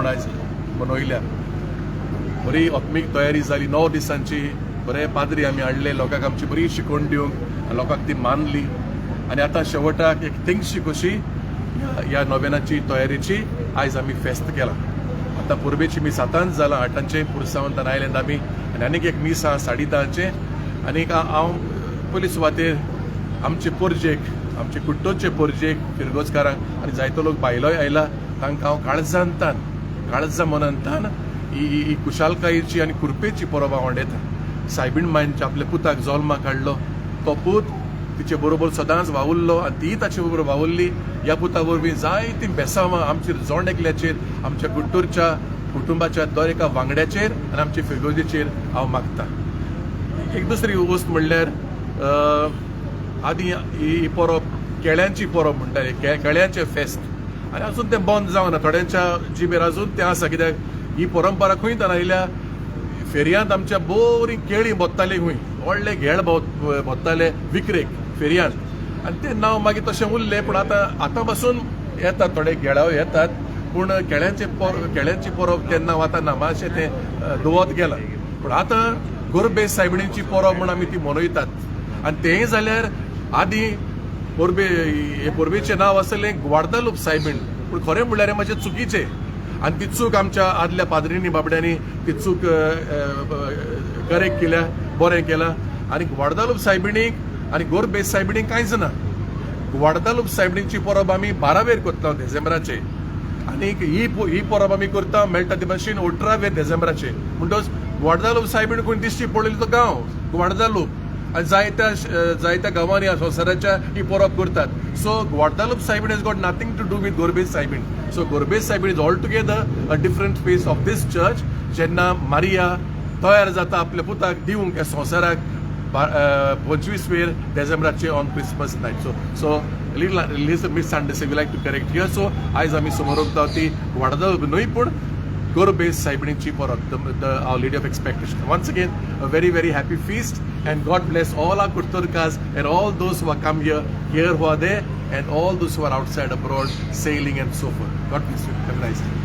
म्हण आयज मनयल्या. बरी आत्मीक तयारी जाली 9 दिसांची. बरे पाद्री आमी हाडले, लोकांक आमची बरी शिकवण दिवंक, लोकांक ती मानली. आनी आतां शेवटाक एक थिंगशी कशी ह्या नोवेनाची तयारीची आयज आमी फेस्त केला. आतां पुर्बेची मीस 7 जाला, 8 पुरसावंतान आयलँड आमी, आनी आनीक एक मीस आहा 10:30. आनीक हांव पयली सुवातेर आमचे पोरजेक, आमचे कुट्टोचे पोरजेक, फिरगोजकारांक आनी जायतो लोक भायलोय आयला, तांकां हांव काळजां मनंतान ही कुशालकायेची आनी कुरपेची परब हांव वंडयता. सायबीण मायंच्या आपल्या पुताक जल्माक हाडलो, तो पूत तिचे बरोबर सदांच वावुरलो आनी ती ताचे बरोबर वावुरली. ह्या पुता वरवीं जायतीं बेसांवां आमच्या जोंड एकल्याचेर, आमच्या कुट्टूरच्या कुटुंबाच्या दर एका वांगड्याचेर आनी आमच्या फिरगोजेचेर हांव मागता. एक दुसरी वस्त म्हणल्यार आदी ही परब केळ्यांची परब म्हणटाले, केळ्यांचे फेस्त, आनी अजून तें बंद जावना. थोड्यांच्या जिबेर अजून तें आसा, कित्याक ही परंपरा खंय तर आयल्या. फेरयांत आमच्या बरी केळीं बोत्ताली, खंय व्हडले घेळ बोत्ताले विक्रेक फेरयांत, आनी तें नांव मागीर तशें उरलें. पूण आतां पासून येतात थोडे घेळाव येतात, पूण केळ्यांची परब तें नांव आतां ना, मातशें तें दुवत गेलां. पूण आतां गोरबेज सायबिणीची परब म्हूण आमी ती मनयतात. आनी तेंय जाल्यार आदी पोरबेचें नांव आसलें ग्वाडदालूप सायबीण, पूण खरें म्हणल्यार हें मातशें चुकीचें. आनी ती चूक आमच्या आदल्या पाद्रींनी बाबड्यांनी ती चूक करेक्ट केल्या, बरें केलां. आनी ग्वाडदालूप सायबिणीक आनी गोरबेज सायबिणीक कांयच ना. ग्वाडदालूप सायबिणीची परब आमी 12 करता डिसेंबराचे, आनीक ही परब आमी करता मेळटा ते भाशेन 18 डिसेंबराचे. म्हणटच ग्वाडदालूप सायबीण कोण दिश्टी पडलेलो तो गांव ग्वाडदालूप, आनी जायत्या गांवांनी संवसाराच्या ही परब करतात. सो ग्वाडदालूप सायबीण has got nothing to do with गोरबेज सायबीण. सो गोरबेज सायबीण is all together a different face of these church. जेन्ना मारिया तयार जाता आपल्या पुताक दिवंक ह्या संवसाराक 25 डिसेंबराचे on Christmas night. So little misunderstanding we like to correct here. So आयज आमी समोर उरता ती ग्वाडदालूप न्हय, पूण गोरबेज सायबिणीची Parab, our Lady of Expectation. Once again, a very, very happy feast, and God bless all our Kutturkas and all those who have come here who are there, and all those who are outside abroad, sailing and so forth. God bless you. Have a nice day.